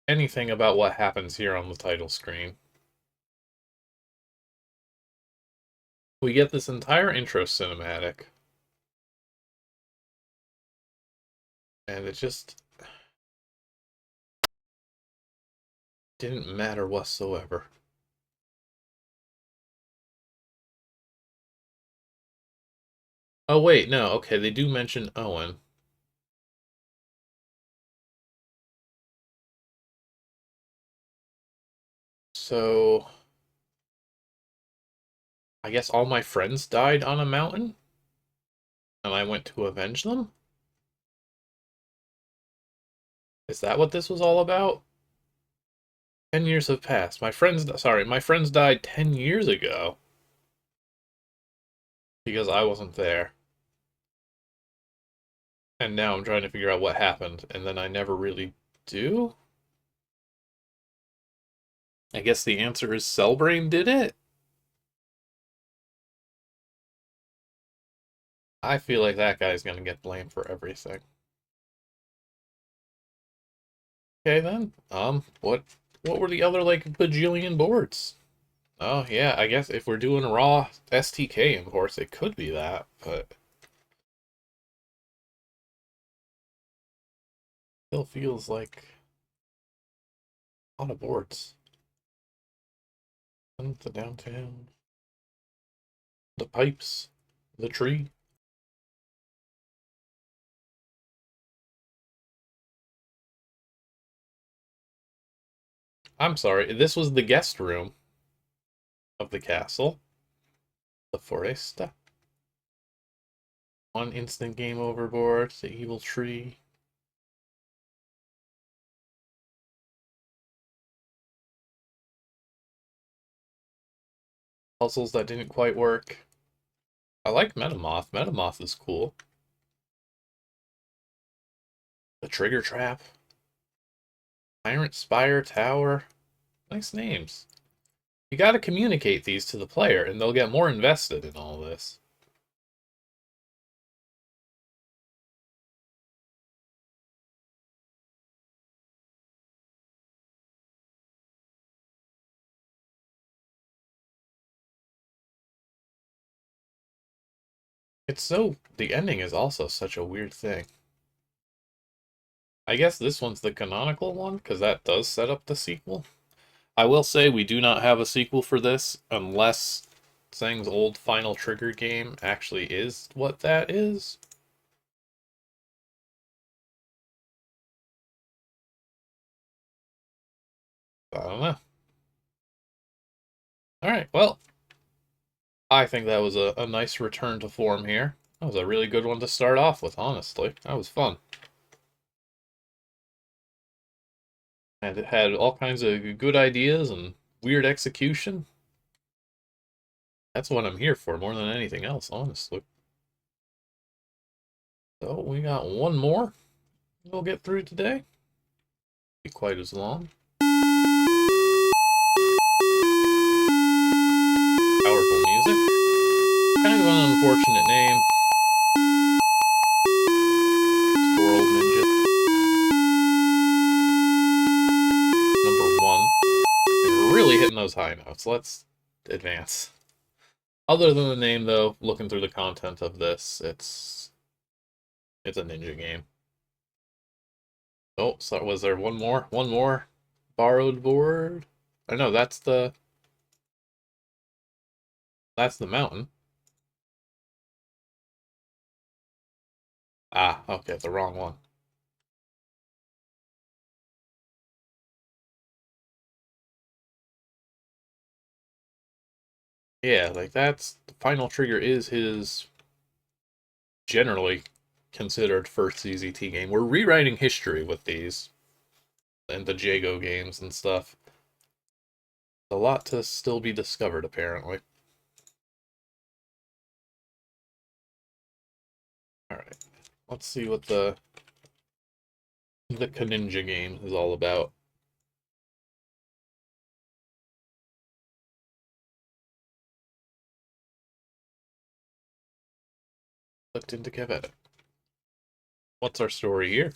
anything about what happens here on the title screen. We get this entire intro cinematic. And it just didn't matter whatsoever. Oh, wait, no, okay, they do mention Owen. So, I guess all my friends died on a mountain? And I went to avenge them? Is that what this was all about? 10 years have passed. My friends died 10 years ago. Because I wasn't there. And now I'm trying to figure out what happened, and then I never really do? I guess the answer is Cellbrain did it? I feel like that guy's gonna get blamed for everything. Okay then. What were the other, like, bajillion boards? Oh yeah, I guess if we're doing raw STK imports, it could be that, but still feels like a lot of boards. And the downtown, the pipes, the tree. I'm sorry, this was the guest room of the castle. The Foresta. One instant game overboard, the evil tree. Puzzles that didn't quite work. I like Metamoth. Metamoth is cool. The Trigger Trap. Tyrant Spire Tower. Nice names. You gotta communicate these to the player, and they'll get more invested in all this. The ending is also such a weird thing. I guess this one's the canonical one, because that does set up the sequel. I will say we do not have a sequel for this, unless Tseng's old Final Trigger game actually is what that is. I don't know. Alright, well, I think that was a nice return to form here. That was a really good one to start off with, honestly. That was fun. And it had all kinds of good ideas and weird execution. That's what I'm here for more than anything else, honestly. So we got one more we'll get through today. Be quite as long. Powerful music. Kind of an unfortunate name. Squirrel Ninja. Number 1. And really hitting those high notes. Let's advance. Other than the name, though, looking through the content of this, it's a ninja game. Oh, so was there one more? One more borrowed board? I know that's the mountain. Ah, okay, the wrong one. Yeah, like that's the final trigger is his generally considered first CZT game. We're rewriting history with these and the Jago games and stuff. A lot to still be discovered, apparently. Alright, let's see what the Kaninja game is all about. Clicked into Cavetta. What's our story here?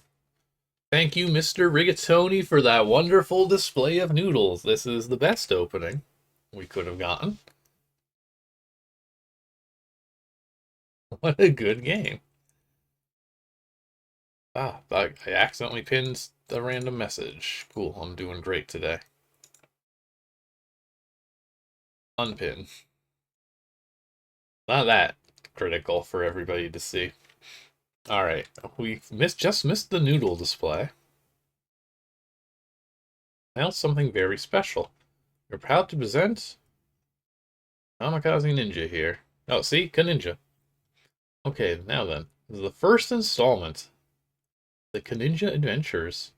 Thank you, Mr. Rigatoni, for that wonderful display of noodles. This is the best opening we could have gotten. What a good game. Ah, I accidentally pinned the random message. Cool, I'm doing great today. Unpin. Not that critical for everybody to see. Alright, we just missed the noodle display. Now something very special. We're proud to present Kamikaze Ninja here. Oh, see? Kaninja. Okay, now then. This is the first installment. The Kaninja Adventures.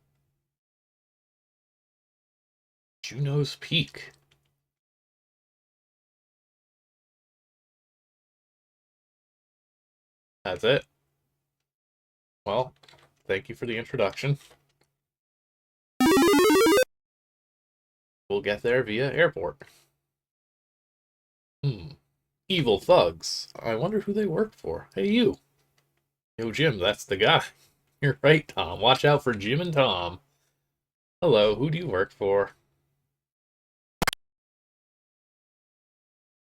Juno's Peak. That's it. Well, thank you for the introduction. We'll get there via airport. Evil thugs. I wonder who they work for. Hey, you. Yo, Jim, that's the guy. You're right, Tom. Watch out for Jim and Tom. Hello, who do you work for?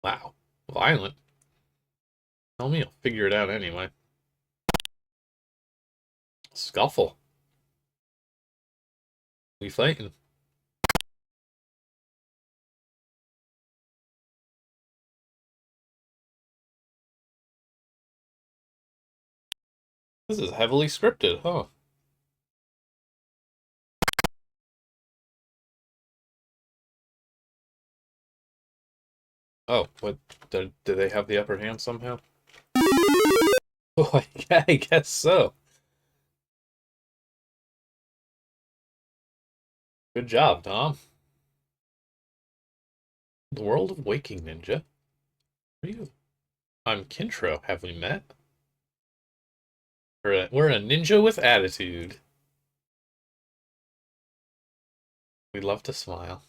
Wow. Violent. Tell me, I'll figure it out anyway. Scuffle. We fighting. This is heavily scripted, huh? Oh, what? Do they have the upper hand somehow? Oh, yeah, I guess so. Good job, Tom. The world of Waking Ninja. Who are you? I'm Kintro. Have we met? We're a ninja with attitude. We love to smile.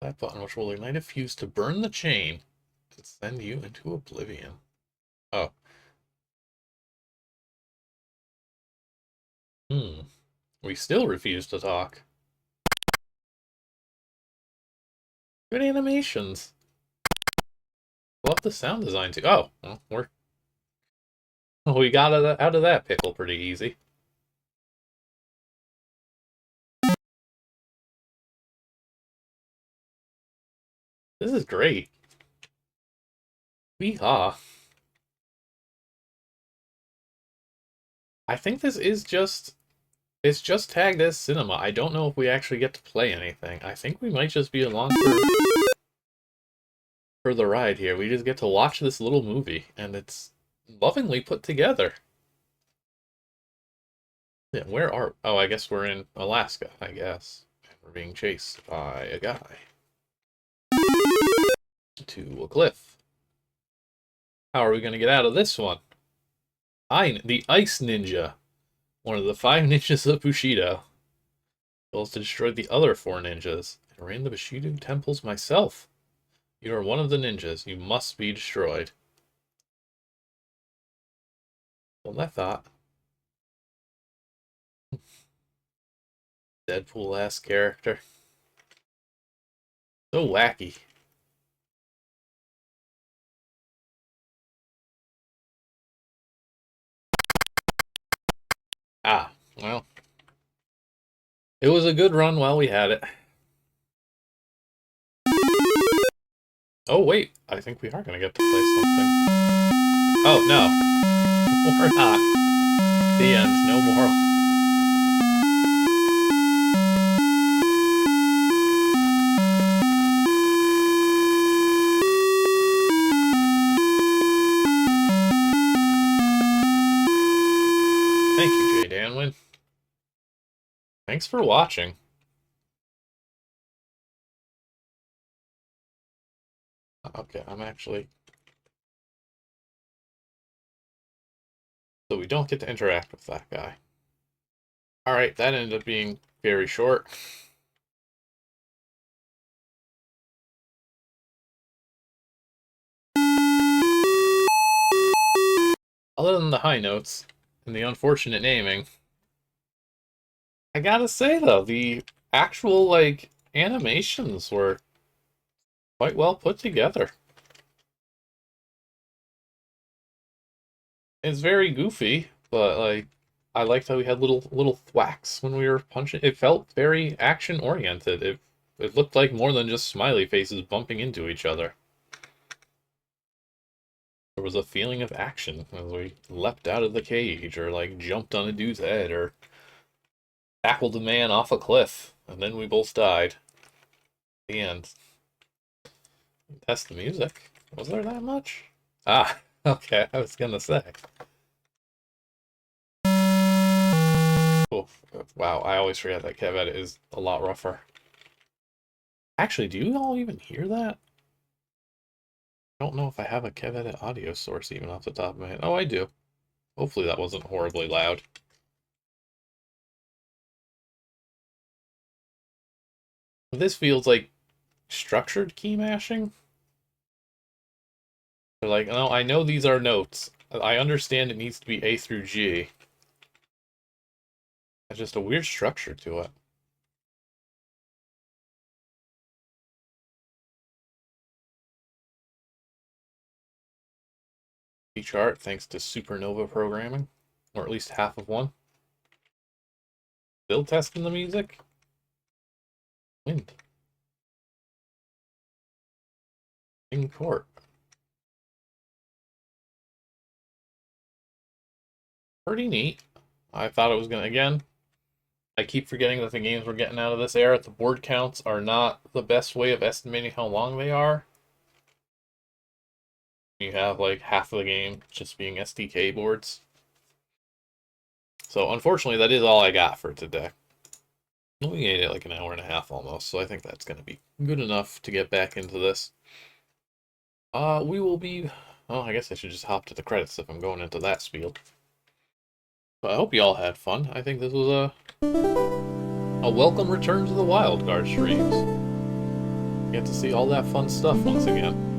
That button which will ignite a fuse to burn the chain to send you into oblivion. Oh. We still refuse to talk. Good animations. Love the sound design too. Oh, well, we got out of that pickle pretty easy. This is great. Weehaw. I think this is just... It's just tagged as cinema. I don't know if we actually get to play anything. I think we might just be along for the ride here. We just get to watch this little movie, and it's lovingly put together. Yeah, where are... Oh, I guess we're in Alaska, I guess. And we're being chased by a guy. To a cliff. How are we going to get out of this one? The Ice Ninja. One of the 5 ninjas of Bushido. Goals to destroy the other 4 ninjas. And raid the Bushido temples myself. You are one of the ninjas. You must be destroyed. Well, I thought. Deadpool-ass character. So wacky. Ah, well. It was a good run while we had it. Oh, wait. I think we are going to get to play something. Oh, no. We're not. The end. No moral. Thank you, JDanWin. Thanks for watching. Okay, I'm actually... So we don't get to interact with that guy. Alright, that ended up being very short. Other than the high notes and the unfortunate naming, I gotta say though, the actual, like, animations were quite well put together. It's very goofy, but, like, I liked how we had little thwacks when we were punching. It felt very action-oriented. It looked like more than just smiley faces bumping into each other. There was a feeling of action as we leapt out of the cage, or, like, jumped on a dude's head, or tackled a man off a cliff, and then we both died. The end. Test the music. Was there that much? Ah, okay, I was gonna say. Oof. Wow, I always forget that Kev edit is a lot rougher. Actually, do you all even hear that? I don't know if I have a Kev edit audio source even off the top of my head. Oh, I do. Hopefully that wasn't horribly loud. This feels like structured key mashing. They're like, no, I know these are notes. I understand it needs to be A through G. It's just a weird structure to it. Chart thanks to supernova programming, or at least half of one. Still testing the music. Wind. In court. Pretty neat. I thought it was gonna, again, I keep forgetting that the games we're getting out of this era, the board counts are not the best way of estimating how long they are. You have like half of the game just being SDK boards. So unfortunately, that is all I got for today. We ate it like an hour and a half almost, so I think that's going to be good enough to get back into this. We will be... Oh, I guess I should just hop to the credits if I'm going into that spiel. But I hope you all had fun. I think this was a welcome return to the Wildcard streams. Get to see all that fun stuff once again.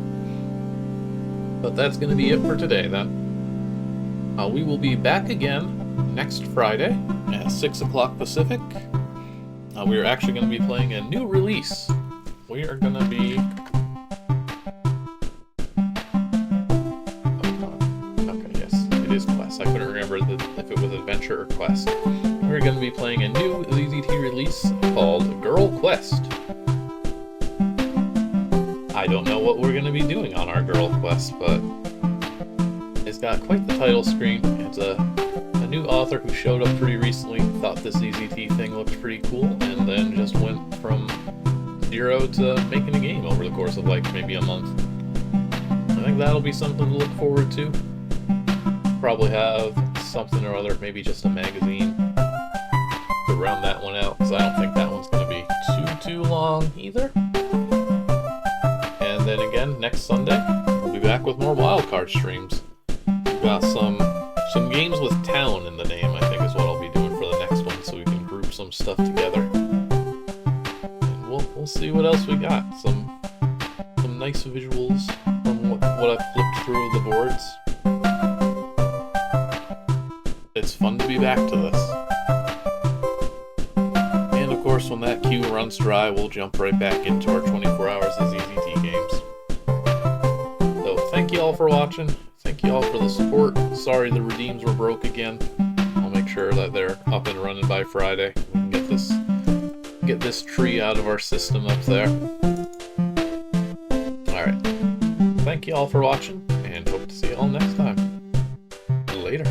But that's going to be it for today, then. We will be back again next Friday at 6 o'clock Pacific. We are actually going to be playing a new release. We are going to be... Okay, yes, it is Quest. I couldn't remember if it was Adventure or Quest. We're going to be playing a new ZZT release called Girl Quest. I don't know what we're going to be doing on our Girl Quest, but it's got quite the title screen. It's a new author who showed up pretty recently, thought this ZZT thing looked pretty cool, and then just went from 0 to making a game over the course of like maybe a month. I think that'll be something to look forward to. probably have something or other, maybe just a magazine to round that one out, because I don't think that one's going to be too long either. And then again, next Sunday, we'll be back with more Wildcard streams. We've got some games with town in the name, I think is what I'll be doing for the next one, so we can group some stuff together. And we'll see what else we got. Some nice visuals from what I've flipped through the boards. It's fun to be back to this. And of course, when that queue runs dry, we'll jump right back into our 24 hours of ZZT games. So thank you all for watching. Thank you all for the support. Sorry the redeems were broke again. I'll make sure that they're up and running by Friday. We can get this tree out of our system up there. Alright. Thank you all for watching, and hope to see you all next time. Later.